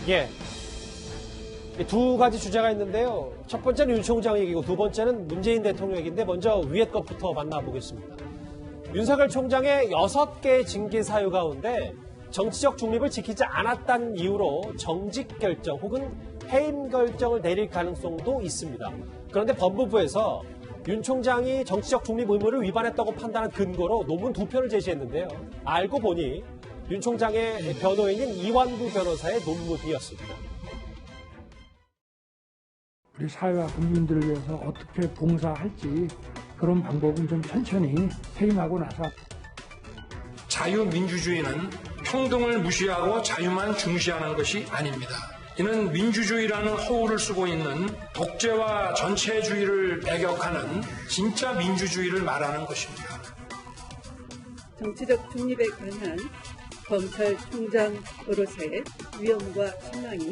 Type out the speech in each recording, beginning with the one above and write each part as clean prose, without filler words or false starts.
예. 두 가지 주제가 있는데요. 첫 번째는 윤 총장 얘기고 두 번째는 문재인 대통령 얘기인데 먼저 위에 것부터 만나보겠습니다. 윤석열 총장의 6개의 징계 사유 가운데 정치적 중립을 지키지 않았다는 이유로 정직 결정 혹은 해임 결정을 내릴 가능성도 있습니다. 그런데 법무부에서 윤 총장이 정치적 중립 의무를 위반했다고 판단한 근거로 논문 2편을 제시했는데요. 알고 보니 윤 총장의 변호인인 이완구 변호사의 논문이었습니다. 우리 사회와 국민들을 위해서 어떻게 봉사할지 그런 방법은 좀 천천히 퇴임하고 나서. 자유민주주의는 평등을 무시하고 자유만 중시하는 것이 아닙니다. 이는 민주주의라는 허울을 쓰고 있는 독재와 전체주의를 배격하는 진짜 민주주의를 말하는 것입니다. 정치적 중립에 관한 검찰총장으로서의 위험과 신망이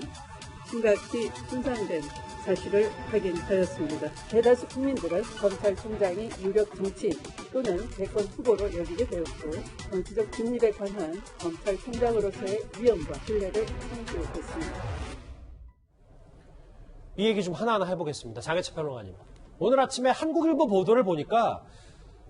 심각히 손상된 사실을 확인하였습니다. 대다수 국민들은 검찰총장이 유력 정치인 또는 대권 후보로 여기게 되었고 정치적 중립에 관한 검찰총장으로서의 위험과 신뢰를 상실했습니다. 이 얘기 좀 하나하나 해보겠습니다. 장혜철 평론가님. 오늘 아침에 한국일보 보도를 보니까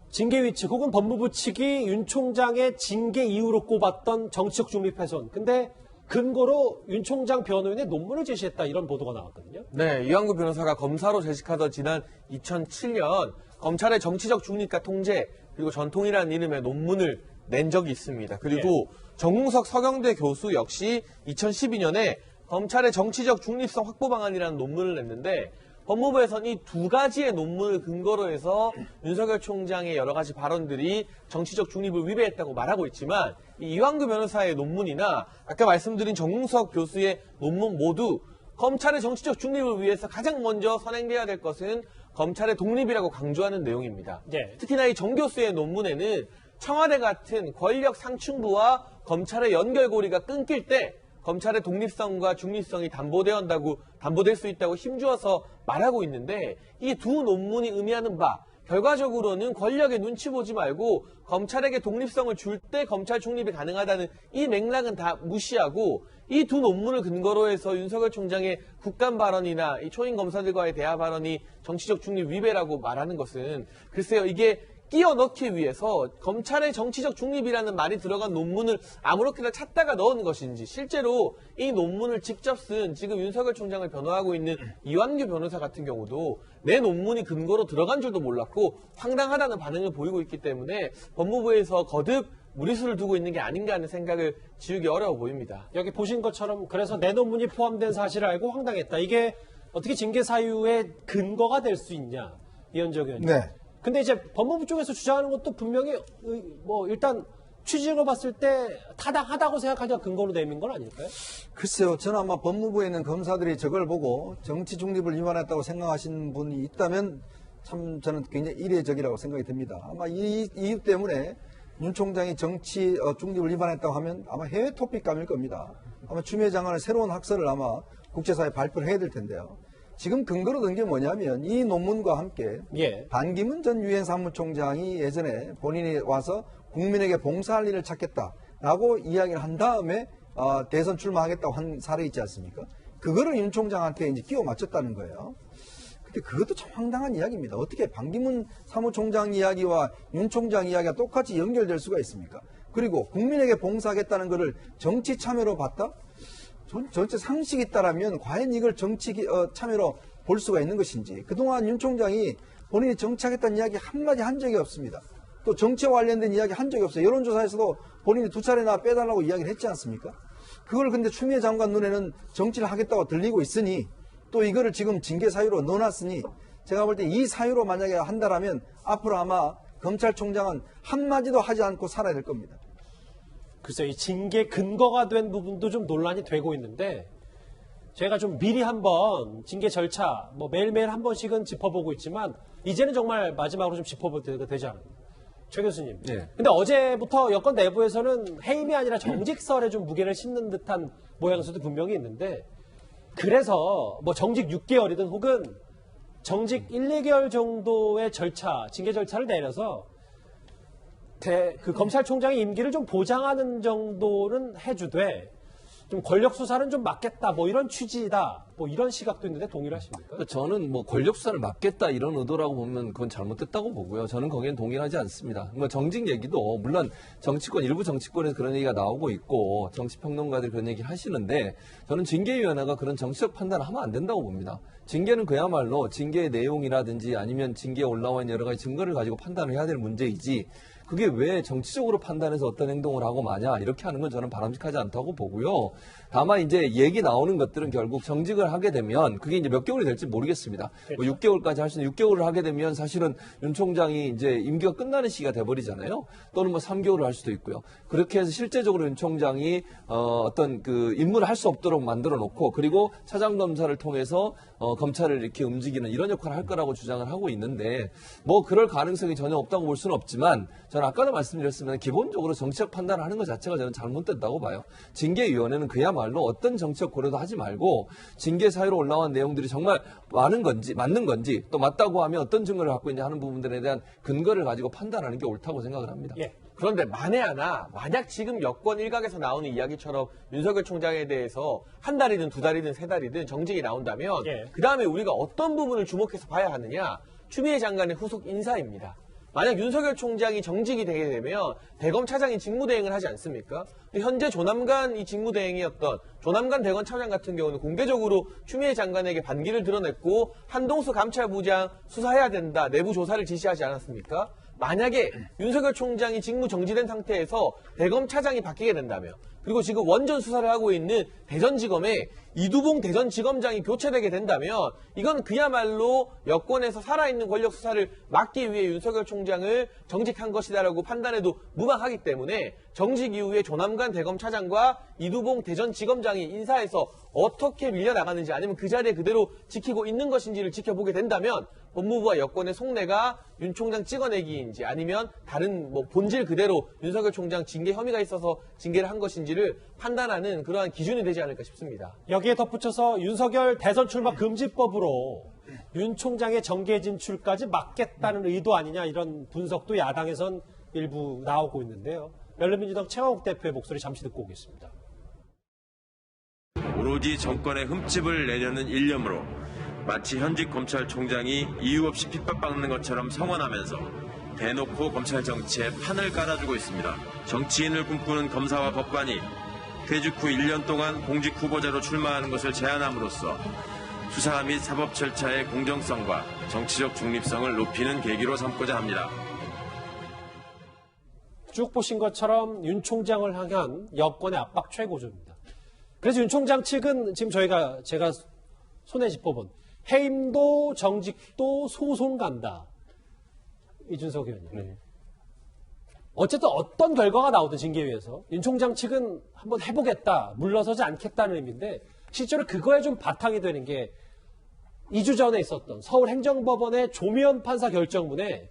징계 위치 혹은 법무부 측이 윤 총장의 징계 이유로 꼽았던 정치적 중립 훼손. 근데 근거로 윤 총장 변호인의 논문을 제시했다 이런 보도가 나왔거든요. 네, 이완구 변호사가 검사로 재직하던 지난 2007년 검찰의 정치적 중립과 통제 그리고 전통이라는 이름의 논문을 낸 적이 있습니다. 그리고 정웅석 서경대 교수 역시 2012년에 검찰의 정치적 중립성 확보 방안이라는 논문을 냈는데 법무부에서는 이 두 가지의 논문을 근거로 해서 윤석열 총장의 여러 가지 발언들이 정치적 중립을 위배했다고 말하고 있지만 이 이완구 변호사의 논문이나 아까 말씀드린 정웅석 교수의 논문 모두 검찰의 정치적 중립을 위해서 가장 먼저 선행돼야 될 것은 검찰의 독립이라고 강조하는 내용입니다. 네. 특히나 이 정 교수의 논문에는 청와대 같은 권력 상층부와 검찰의 연결고리가 끊길 때 검찰의 독립성과 중립성이 담보될 수 있다고 힘주어서 말하고 있는데 이 두 논문이 의미하는 바 결과적으로는 권력의 눈치 보지 말고 검찰에게 독립성을 줄 때 검찰 중립이 가능하다는 이 맥락은 다 무시하고 이 두 논문을 근거로 해서 윤석열 총장의 국감 발언이나 이 초임 검사들과의 대화 발언이 정치적 중립 위배라고 말하는 것은 글쎄요 이게 끼워 넣기 위해서 검찰의 정치적 중립이라는 말이 들어간 논문을 아무렇게나 찾다가 넣은 것인지 실제로 이 논문을 직접 쓴 지금 윤석열 총장을 변호하고 있는 이완규 변호사 같은 경우도 내 논문이 근거로 들어간 줄도 몰랐고 황당하다는 반응을 보이고 있기 때문에 법무부에서 거듭 무리수를 두고 있는 게 아닌가 하는 생각을 지우기 어려워 보입니다. 여기 보신 것처럼 그래서 내 논문이 포함된 사실을 알고 황당했다. 이게 어떻게 징계 사유의 근거가 될 수 있냐. 이현정 의원님. 네. 근데 이제 법무부 쪽에서 주장하는 것도 분명히 뭐 일단 취지로 봤을 때 타당하다고 생각하니까 근거로 내민 건 아닐까요? 글쎄요. 저는 아마 법무부에 있는 검사들이 저걸 보고 정치 중립을 위반했다고 생각하시는 분이 있다면 참 저는 굉장히 이례적이라고 생각이 듭니다. 아마 이 이유 때문에 윤 총장이 정치 중립을 위반했다고 하면 아마 해외 토픽감일 겁니다. 아마 추미애 장관의 새로운 학설을 아마 국제사회에 발표를 해야 될 텐데요. 지금 근거로 든 게 뭐냐면 이 논문과 함께 반기문 전 유엔 사무총장이 예전에 본인이 와서 국민에게 봉사할 일을 찾겠다라고 이야기를 한 다음에 대선 출마하겠다고 한 사례 있지 않습니까? 그거를 윤 총장한테 이제 끼워 맞췄다는 거예요. 근데 그것도 참 황당한 이야기입니다. 어떻게 반기문 사무총장 이야기와 윤 총장 이야기가 똑같이 연결될 수가 있습니까? 그리고 국민에게 봉사하겠다는 것을 정치 참여로 봤다? 전체 상식이 있다라면 과연 이걸 정치 참여로 볼 수가 있는 것인지 그동안 윤 총장이 본인이 정치하겠다는 이야기 한마디 한 적이 없습니다. 또 정치와 관련된 이야기 한 적이 없어요. 여론조사에서도 본인이 2차례나 빼달라고 이야기를 했지 않습니까? 그걸 근데 추미애 장관 눈에는 정치를 하겠다고 들리고 있으니 또 이거를 지금 징계 사유로 넣어놨으니 제가 볼 때 이 사유로 만약에 한다라면 앞으로 아마 검찰총장은 한마디도 하지 않고 살아야 될 겁니다. 글쎄요, 이 징계 근거가 된 부분도 좀 논란이 되고 있는데 제가 좀 미리 한번 징계 절차 매일매일 한 번씩은 짚어보고 있지만 이제는 정말 마지막으로 좀 짚어볼 때가 되지 않나요? 최 교수님. 네. 근데 어제부터 여권 내부에서는 해임이 아니라 정직설에 좀 무게를 싣는 듯한 모양새도 분명히 있는데 그래서 정직 6개월이든 혹은 정직 1, 2개월 정도의 절차, 징계 절차를 내려서 검찰총장의 임기를 좀 보장하는 정도는 해주되 좀 권력 수사는 좀 막겠다, 뭐 이런 취지다, 뭐 이런 시각도 있는데 동일하십니까? 저는 뭐 권력 수사를 막겠다 이런 의도라고 보면 그건 잘못됐다고 보고요. 저는 거기엔 동의하지 않습니다. 뭐 정직 얘기도 물론 정치권 일부 정치권에서 그런 얘기가 나오고 있고 정치평론가들이 그런 얘기를 하시는데 저는 징계위원회가 그런 정치적 판단을 하면 안 된다고 봅니다. 징계는 그야말로 징계의 내용이라든지 아니면 징계에 올라와 있는 여러 가지 증거를 가지고 판단을 해야 될 문제이지 그게 왜 정치적으로 판단해서 어떤 행동을 하고 마냐 이렇게 하는 건 저는 바람직하지 않다고 보고요. 다만 이제 얘기 나오는 것들은 결국 정직을 하게 되면 그게 이제 몇 개월이 될지 모르겠습니다. 뭐 6개월까지 할 수 있는 6개월을 하게 되면 사실은 윤 총장이 이제 임기가 끝나는 시기가 돼버리잖아요. 또는 뭐 3개월을 할 수도 있고요. 그렇게 해서 실제적으로 윤 총장이 어떤 그 임무를 할 수 없도록 만들어 놓고 그리고 차장 검사를 통해서 검찰을 이렇게 움직이는 이런 역할을 할 거라고 주장을 하고 있는데 뭐 그럴 가능성이 전혀 없다고 볼 수는 없지만 저는 아까도 말씀드렸지만 기본적으로 정치적 판단을 하는 것 자체가 저는 잘못됐다고 봐요. 징계위원회는 그야말로 어떤 정치적 고려도 하지 말고 징계 사유로 올라온 내용들이 정말 맞는 건지 또 맞다고 하면 어떤 증거를 갖고 있냐 하는 부분들에 대한 근거를 가지고 판단하는 게 옳다고 생각을 합니다. 예. 그런데 만약 지금 여권 일각에서 나오는 이야기처럼 윤석열 총장에 대해서 한 달이든 두 달이든 세 달이든 정직이 나온다면 예. 그 다음에 우리가 어떤 부분을 주목해서 봐야 하느냐? 추미애 장관의 후속 인사입니다. 만약 윤석열 총장이 정직이 되게 되면 대검 차장이 직무대행을 하지 않습니까? 현재 조남관 이 직무대행이었던 조남관 대검 차장 같은 경우는 공개적으로 추미애 장관에게 반기를 드러냈고 한동수 감찰부장 수사해야 된다, 내부 조사를 지시하지 않았습니까? 만약에 윤석열 총장이 직무 정지된 상태에서 대검 차장이 바뀌게 된다면 그리고 지금 원전 수사를 하고 있는 대전지검에 이두봉 대전지검장이 교체되게 된다면 이건 그야말로 여권에서 살아있는 권력 수사를 막기 위해 윤석열 총장을 정직한 것이다라고 판단해도 무방하기 때문에 정직 이후에 조남관 대검 차장과 이두봉 대전지검장이 인사해서 어떻게 밀려나가는지 아니면 그 자리에 그대로 지키고 있는 것인지를 지켜보게 된다면 법무부와 여권의 속내가 윤 총장 찍어내기인지 아니면 다른 뭐 본질 그대로 윤석열 총장 징계 혐의가 있어서 징계를 한 것인지를 판단하는 그러한 기준이 되지 않을까 싶습니다. 여기에 덧붙여서 윤석열 대선 출마 금지법으로 윤 총장의 정계 진출까지 막겠다는 의도 아니냐 이런 분석도 야당에선 일부 나오고 있는데요. 열린민주당 최강욱 대표의 목소리 잠시 듣고 오겠습니다. 오로지 정권의 흠집을 내려는 일념으로 마치 현직 검찰총장이 이유 없이 핍박받는 것처럼 성원하면서 대놓고 검찰 정치에 판을 깔아주고 있습니다. 정치인을 꿈꾸는 검사와 법관이 퇴직 후 1년 동안 공직 후보자로 출마하는 것을 제한함으로써 수사 및 사법 절차의 공정성과 정치적 중립성을 높이는 계기로 삼고자 합니다. 쭉 보신 것처럼 윤 총장을 향한 여권의 압박 최고조입니다. 그래서 윤 총장 측은 지금 제가 손에 짚어본 해임도 정직도 소송 간다. 이준석 의원님. 네. 어쨌든 어떤 결과가 나오든 징계위에서 윤 총장 측은 한번 해보겠다, 물러서지 않겠다는 의미인데 실제로 그거에 좀 바탕이 되는 게 2주 전에 있었던 서울행정법원의 조미연 판사 결정문에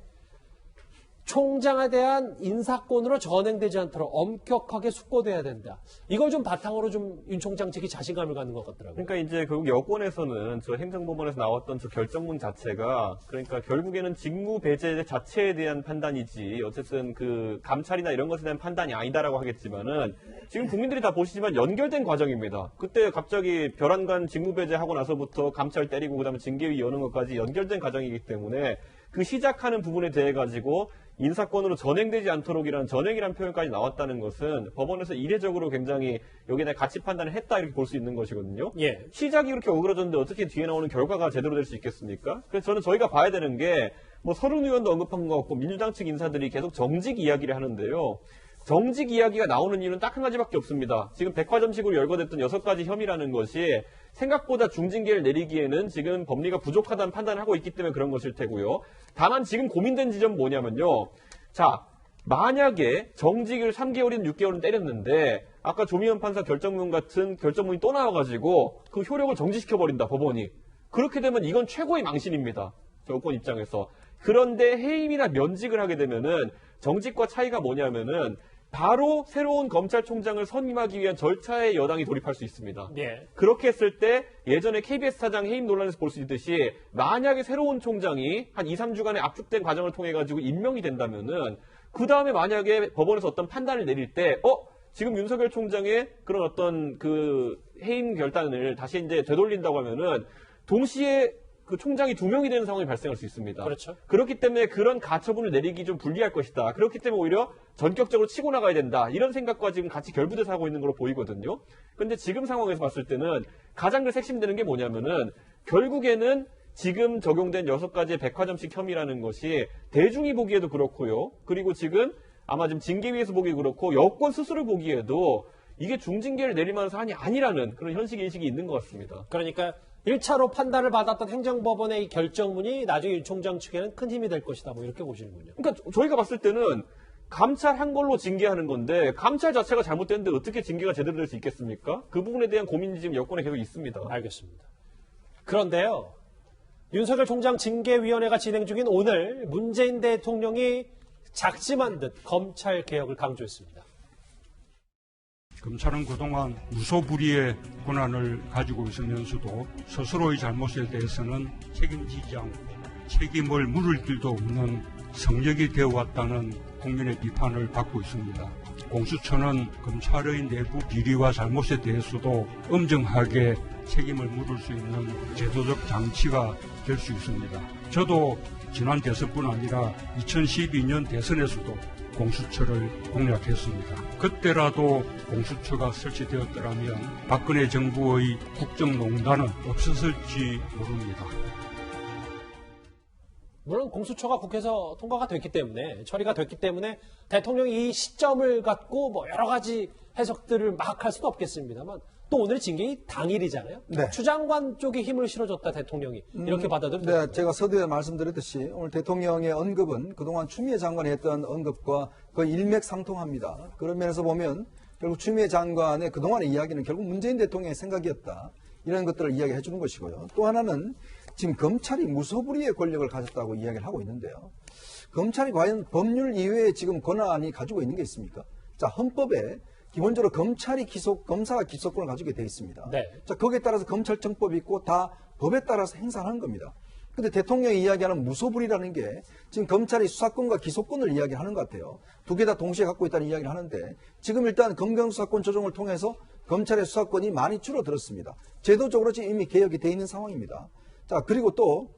총장에 대한 인사권으로 전행되지 않도록 엄격하게 숙고돼야 된다. 이걸 좀 바탕으로 좀 윤 총장 측이 자신감을 갖는 것 같더라고요. 그러니까 이제 결국 여권에서는 저 행정법원에서 나왔던 저 결정문 자체가 그러니까 결국에는 직무 배제 자체에 대한 판단이지 어쨌든 그 감찰이나 이런 것에 대한 판단이 아니다라고 하겠지만은 지금 국민들이 다 보시지만 연결된 과정입니다. 그때 갑자기 별안간 직무 배제하고 나서부터 감찰 때리고 그다음에 징계위 여는 것까지 연결된 과정이기 때문에 그 시작하는 부분에 대해 가지고 인사권으로 전행되지 않도록이라는 전행이라는 표현까지 나왔다는 것은 법원에서 이례적으로 굉장히 여기에 대한 가치 판단을 했다 이렇게 볼 수 있는 것이거든요. 예. 시작이 그렇게 오그라졌는데 어떻게 뒤에 나오는 결과가 제대로 될 수 있겠습니까? 그래서 저는 저희가 봐야 되는 게 뭐 서른 의원도 언급한 것 같고 민주당 측 인사들이 계속 정직 이야기를 하는데요. 정직 이야기가 나오는 이유는 딱 한 가지밖에 없습니다. 지금 백화점식으로 열거됐던 6가지 혐의라는 것이 생각보다 중징계를 내리기에는 지금 법리가 부족하다는 판단을 하고 있기 때문에 그런 것일 테고요. 다만 지금 고민된 지점은 뭐냐면요. 자, 만약에 정직을 3개월이든 6개월은 때렸는데 아까 조미연 판사 결정문 같은 결정문이 또 나와가지고 그 효력을 정지시켜버린다, 법원이. 그렇게 되면 이건 최고의 망신입니다. 여권 입장에서. 그런데 해임이나 면직을 하게 되면은 정직과 차이가 뭐냐면은 바로 새로운 검찰총장을 선임하기 위한 절차에 여당이 돌입할 수 있습니다. 예. 그렇게 했을 때 예전에 KBS 사장 해임 논란에서 볼 수 있듯이 만약에 새로운 총장이 한 2, 3주간의 압축된 과정을 통해 가지고 임명이 된다면은 그 다음에 만약에 법원에서 어떤 판단을 내릴 때 지금 윤석열 총장의 그런 어떤 그 해임 결단을 다시 이제 되돌린다고 하면은 동시에 그 총장이 2명이 되는 상황이 발생할 수 있습니다. 그렇죠. 그렇기 때문에 그런 가처분을 내리기 좀 불리할 것이다. 그렇기 때문에 오히려 전격적으로 치고 나가야 된다. 이런 생각과 지금 같이 결부돼서 하고 있는 걸로 보이거든요. 그런데 지금 상황에서 봤을 때는 가장 핵심되는 게 뭐냐면은 결국에는 지금 적용된 6가지의 백화점식 혐의라는 것이 대중이 보기에도 그렇고요. 그리고 지금 아마 지금 징계위에서 보기 그렇고 여권 스스로 보기에도 이게 중징계를 내릴 만한 사안이 아니라는 그런 현실인식이 있는 것 같습니다. 그러니까 1차로 판단을 받았던 행정법원의 이 결정문이 나중에 윤 총장 측에는 큰 힘이 될 것이다. 뭐 이렇게 보시는군요. 그러니까 저희가 봤을 때는 감찰한 걸로 징계하는 건데 감찰 자체가 잘못됐는데 어떻게 징계가 제대로 될 수 있겠습니까? 그 부분에 대한 고민이 지금 여권에 계속 있습니다. 알겠습니다. 그런데요. 윤석열 총장 징계위원회가 진행 중인 오늘 문재인 대통령이 작심한 듯 검찰 개혁을 강조했습니다. 검찰은 그동안 무소불위의 권한을 가지고 있으면서도 스스로의 잘못에 대해서는 책임지지 않고 책임을 물을 길도 없는 성역이 되어왔다는 국민의 비판을 받고 있습니다. 공수처는 검찰의 내부 비리와 잘못에 대해서도 엄정하게 책임을 물을 수 있는 제도적 장치가 될 수 있습니다. 저도 지난 대선뿐 아니라 2012년 대선에서도 공수처를 공략했습니다. 그때라도 공수처가 설치되었더라면 박근혜 정부의 국정농단은 없었을지 모릅니다. 물론 공수처가 국회에서 통과가 됐기 때문에 처리가 됐기 때문에 대통령이 이 시점을 갖고 뭐 여러 가지 해석들을 막 할 수는 없겠습니다만 또 오늘 징계이 당일이잖아요. 네. 추 장관 쪽에 힘을 실어줬다 대통령이 이렇게 받아들여도 네, 될까요? 제가 서두에 말씀드렸듯이 오늘 대통령의 언급은 그동안 추미애 장관이 했던 언급과 거의 일맥상통합니다. 그런 면에서 보면 결국 추미애 장관의 그동안의 이야기는 결국 문재인 대통령의 생각이었다. 이런 것들을 이야기해 주는 것이고요. 또 하나는 지금 검찰이 무소불위의 권력을 가졌다고 이야기를 하고 있는데요. 검찰이 과연 법률 이외에 지금 권한이 가지고 있는 게 있습니까? 자, 헌법에 기본적으로 검사가 기소권을 가지게 돼 있습니다. 네. 자, 거기에 따라서 검찰청법이 있고 다 법에 따라서 행사하는 겁니다. 근데 대통령이 이야기하는 무소불위라는 게 지금 검찰이 수사권과 기소권을 이야기하는 것 같아요. 두 개 다 동시에 갖고 있다는 이야기를 하는데 지금 일단 검경수사권 조정을 통해서 검찰의 수사권이 많이 줄어들었습니다. 제도적으로 지금 이미 개혁이 돼 있는 상황입니다. 자, 그리고 또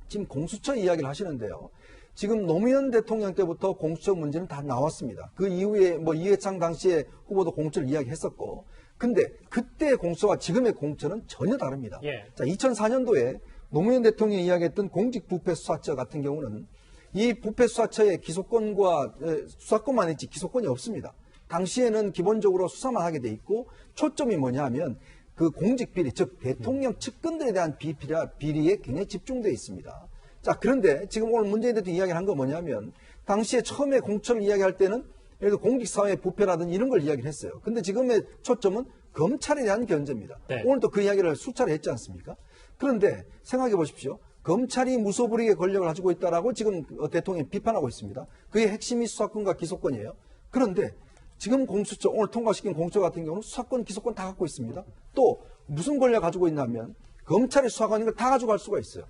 지금 공수처 이야기를 하시는데요. 지금 노무현 대통령 때부터 공수처 문제는 다 나왔습니다. 그 이후에 뭐 이해창 당시에 후보도 공수처를 이야기했었고, 근데 그때 공수처와 지금의 공수처는 전혀 다릅니다. 예. 자, 2004년도에 노무현 대통령이 이야기했던 공직부패수사처 같은 경우는 이 부패수사처의 기소권과 수사권만 있지 기소권이 없습니다. 당시에는 기본적으로 수사만 하게 돼 있고 초점이 뭐냐 하면 그 공직비리, 즉 대통령 측근들에 대한 비리에 굉장히 집중되어 있습니다. 자, 그런데 지금 오늘 문재인 대통령이 이야기를 한 건 뭐냐면 당시에 처음에 공처를 이야기할 때는 예를 들어 공직사회 부패라든지 이런 걸 이야기를 했어요. 근데 지금의 초점은 검찰에 대한 견제입니다. 네. 오늘도 그 이야기를 수차례 했지 않습니까? 그런데 생각해 보십시오. 검찰이 무소불위의 권력을 가지고 있다라고 지금 대통령이 비판하고 있습니다. 그의 핵심이 수사권과 기소권이에요. 그런데 지금 공수처, 오늘 통과시킨 공수처 같은 경우는 수사권, 기소권 다 갖고 있습니다. 또 무슨 권력을 가지고 있냐면 검찰의 수사권인 걸 다 가져갈 수가 있어요.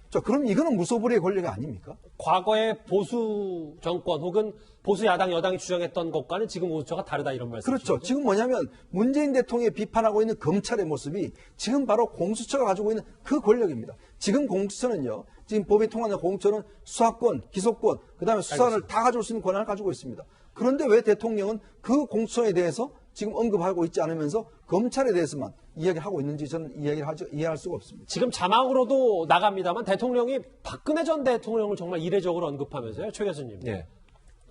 자, 그럼 이거는 무소불위의 권력이 아닙니까? 과거의 보수 정권 혹은 보수 야당 여당이 주장했던 것과는 지금 공수처가 다르다 이런 말씀이죠. 그렇죠. 지금 뭐냐면 문재인 대통령이 비판하고 있는 검찰의 모습이 지금 바로 공수처가 가지고 있는 그 권력입니다. 지금 공수처는요. 지금 법이 통하는 공수처는 수사권, 기소권, 그다음에 수사를 다 가져올 수 있는 권한을 가지고 있습니다. 그런데 왜 대통령은 그 공수처에 대해서 지금 언급하고 있지 않으면서 검찰에 대해서만 이야기를 하고 있는지 저는 이해할 수가 없습니다. 지금 자막으로도 나갑니다만 대통령이 박근혜 전 대통령을 정말 이례적으로 언급하면서요. 최 교수님. 예.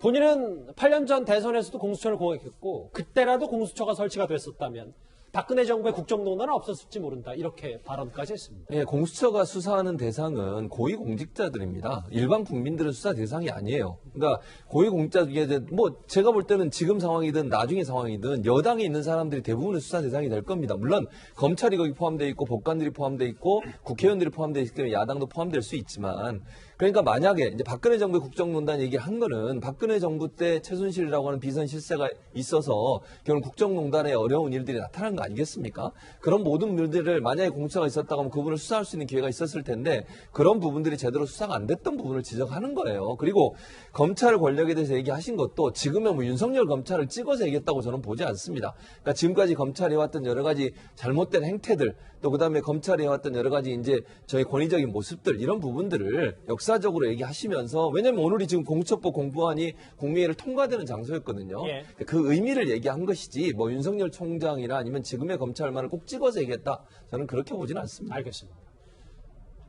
본인은 8년 전 대선에서도 공수처를 공약했고 그때라도 공수처가 설치가 됐었다면 박근혜 정부의 국정농단은 없었을지 모른다. 이렇게 발언까지 했습니다. 예, 공수처가 수사하는 대상은 고위공직자들입니다. 일반 국민들은 수사 대상이 아니에요. 그러니까 고위공직자들, 뭐 제가 볼 때는 지금 상황이든 나중에 상황이든 여당에 있는 사람들이 대부분은 수사 대상이 될 겁니다. 물론 검찰이 거기 포함되어 있고 법관들이 포함되어 있고 국회의원들이 포함되어 있기 때문에 야당도 포함될 수 있지만 그러니까 만약에 이제 박근혜 정부의 국정농단 얘기를 한 거는 박근혜 정부 때 최순실이라고 하는 비선 실세가 있어서 결국 국정농단에 어려운 일들이 나타난 거 아니겠습니까? 그런 모든 일들을 만약에 공수처가 있었다고 하면 그분을 수사할 수 있는 기회가 있었을 텐데 그런 부분들이 제대로 수사가 안 됐던 부분을 지적하는 거예요. 그리고 검찰 권력에 대해서 얘기하신 것도 지금의 뭐 윤석열 검찰을 찍어서 얘기했다고 저는 보지 않습니다. 그러니까 지금까지 검찰이 해왔던 여러 가지 잘못된 행태들 또 그다음에 검찰이 해왔던 여러 가지 이제 저희 권위적인 모습들 이런 부분들을 역사적으로 얘기하시면서 왜냐하면 오늘이 지금 공수처법 공보안이 국무회의를 통과되는 장소였거든요. 예. 그 의미를 얘기한 것이지 뭐 윤석열 총장이나 아니면 지금의 검찰만을 꼭 찍어서 얘기했다. 저는 그렇게 보지는 않습니다. 알겠습니다.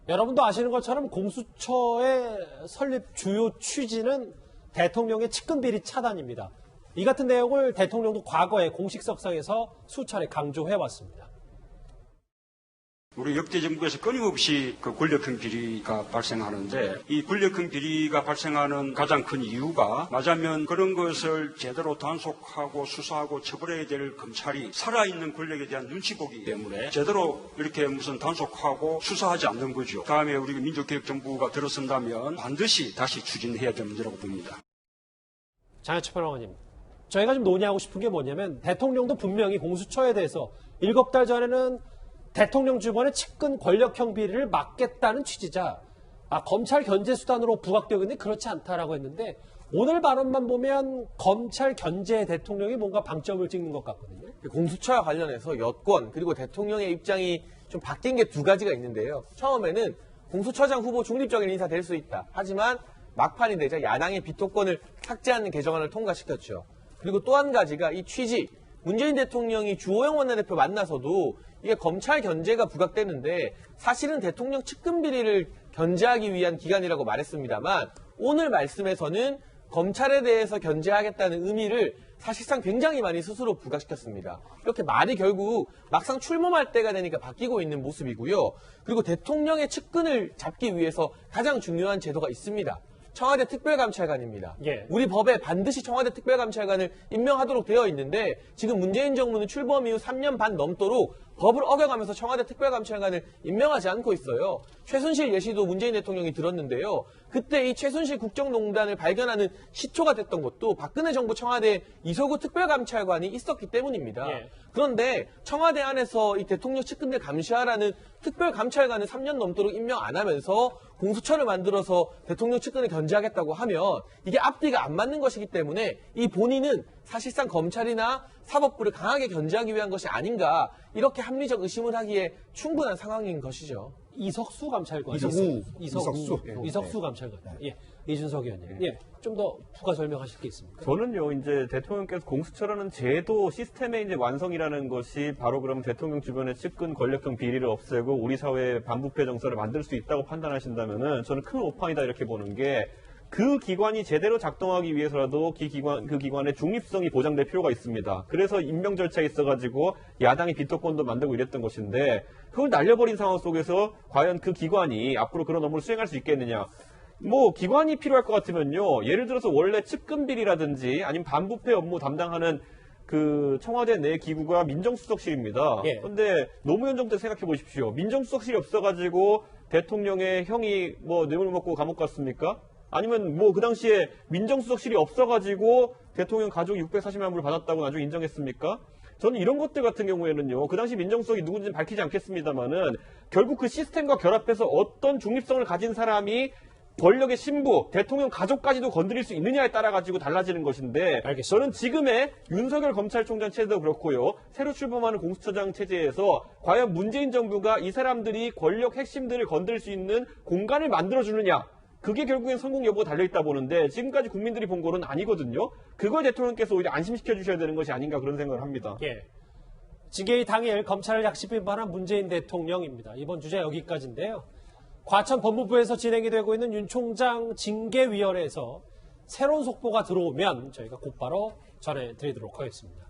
여러분도 아시는 것처럼 공수처의 설립 주요 취지는 대통령의 측근 비리 차단입니다. 이 같은 내용을 대통령도 과거에 공식석상에서 수차례 강조해왔습니다. 우리 역대 정부에서 끊임없이 그 권력형 비리가 발생하는데 이 권력형 비리가 발생하는 가장 큰 이유가 맞으면 그런 것을 제대로 단속하고 수사하고 처벌해야 될 검찰이 살아있는 권력에 대한 눈치 보기 때문에 제대로 이렇게 무슨 단속하고 수사하지 않는 거죠. 다음에 우리 민주개혁정부가 들어선다면 반드시 다시 추진해야 될 문제라고 봅니다. 장혜철 평론가님, 저희가 좀 논의하고 싶은 게 뭐냐면 대통령도 분명히 공수처에 대해서 7달 전에는 대통령 주변의 측근 권력형 비리를 막겠다는 취지자 검찰 견제 수단으로 부각되고 있는데 그렇지 않다라고 했는데 오늘 발언만 보면 검찰 견제 대통령이 뭔가 방점을 찍는 것 같거든요. 공수처와 관련해서 여권 그리고 대통령의 입장이 좀 바뀐 게 두 가지가 있는데요. 처음에는 공수처장 후보 중립적인 인사 될 수 있다. 하지만 막판이 되자 야당의 비토권을 삭제하는 개정안을 통과시켰죠. 그리고 또 한 가지가 이 취지. 문재인 대통령이 주호영 원내대표 만나서도 이게 검찰 견제가 부각되는데 사실은 대통령 측근 비리를 견제하기 위한 기간이라고 말했습니다만 오늘 말씀에서는 검찰에 대해서 견제하겠다는 의미를 사실상 굉장히 많이 스스로 부각시켰습니다. 이렇게 말이 결국 막상 출범할 때가 되니까 바뀌고 있는 모습이고요. 그리고 대통령의 측근을 잡기 위해서 가장 중요한 제도가 있습니다. 청와대 특별감찰관입니다. 예. 우리 법에 반드시 청와대 특별감찰관을 임명하도록 되어 있는데 지금 문재인 정부는 출범 이후 3년 반 넘도록 법을 어겨가면서 청와대 특별감찰관을 임명하지 않고 있어요. 최순실 예시도 문재인 대통령이 들었는데요. 그때 이 최순실 국정농단을 발견하는 시초가 됐던 것도 박근혜 정부 청와대에 이소구 특별감찰관이 있었기 때문입니다. 예. 그런데 청와대 안에서 이 대통령 측근들 감시하라는 특별감찰관을 3년 넘도록 임명 안 하면서 공수처를 만들어서 대통령 측근을 견제하겠다고 하면 이게 앞뒤가 안 맞는 것이기 때문에 이 본인은 사실상 검찰이나 사법부를 강하게 견제하기 위한 것이 아닌가 이렇게 합리적 의심을 하기에 충분한 상황인 것이죠. 이석수 감찰관. 이석수 감찰관. 예. 이준석 의원님. 예. 좀 더 부가 설명하실 게 있습니까? 저는요, 이제 대통령께서 공수처라는 제도 시스템의 이제 완성이라는 것이 바로 그럼 대통령 주변의 측근 권력형 비리를 없애고 우리 사회의 반부패 정서를 만들 수 있다고 판단하신다면은 저는 큰 오판이다 이렇게 보는 게 그 기관이 제대로 작동하기 위해서라도 그 기관의 중립성이 보장될 필요가 있습니다. 그래서 임명 절차에 있어가지고 야당이 비토권도 만들고 이랬던 것인데 그걸 날려버린 상황 속에서 과연 그 기관이 앞으로 그런 업무를 수행할 수 있겠느냐. 뭐 기관이 필요할 것 같으면요. 예를 들어서 원래 측근 비리라든지 아니면 반부패 업무 담당하는 그 청와대 내 기구가 민정수석실입니다. 그런데 노무현 정부 때 생각해 보십시오. 민정수석실이 없어가지고 대통령의 형이 뭐 뇌물 먹고 감옥 갔습니까? 아니면 뭐 그 당시에 민정수석실이 없어가지고 대통령 가족 640만 불을 받았다고 나중에 인정했습니까? 저는 이런 것들 같은 경우에는요. 그 당시 민정수석이 누군지는 밝히지 않겠습니다만은 결국 그 시스템과 결합해서 어떤 중립성을 가진 사람이 권력의 신부, 대통령 가족까지도 건드릴 수 있느냐에 따라 가지고 달라지는 것인데 알겠습니다. 저는 지금의 윤석열 검찰총장 체제도 그렇고요. 새로 출범하는 공수처장 체제에서 과연 문재인 정부가 이 사람들이 권력 핵심들을 건드릴 수 있는 공간을 만들어주느냐. 그게 결국엔 성공 여부가 달려있다 보는데 지금까지 국민들이 본 거는 아니거든요. 그걸 대통령께서 오히려 안심시켜 주셔야 되는 것이 아닌가 그런 생각을 합니다. 예. 징계의 당일 검찰을 약식 비판한 문재인 대통령입니다. 이번 주제 여기까지인데요. 과천 법무부에서 진행이 되고 있는 윤 총장 징계위원회에서 새로운 속보가 들어오면 저희가 곧바로 전해드리도록 하겠습니다.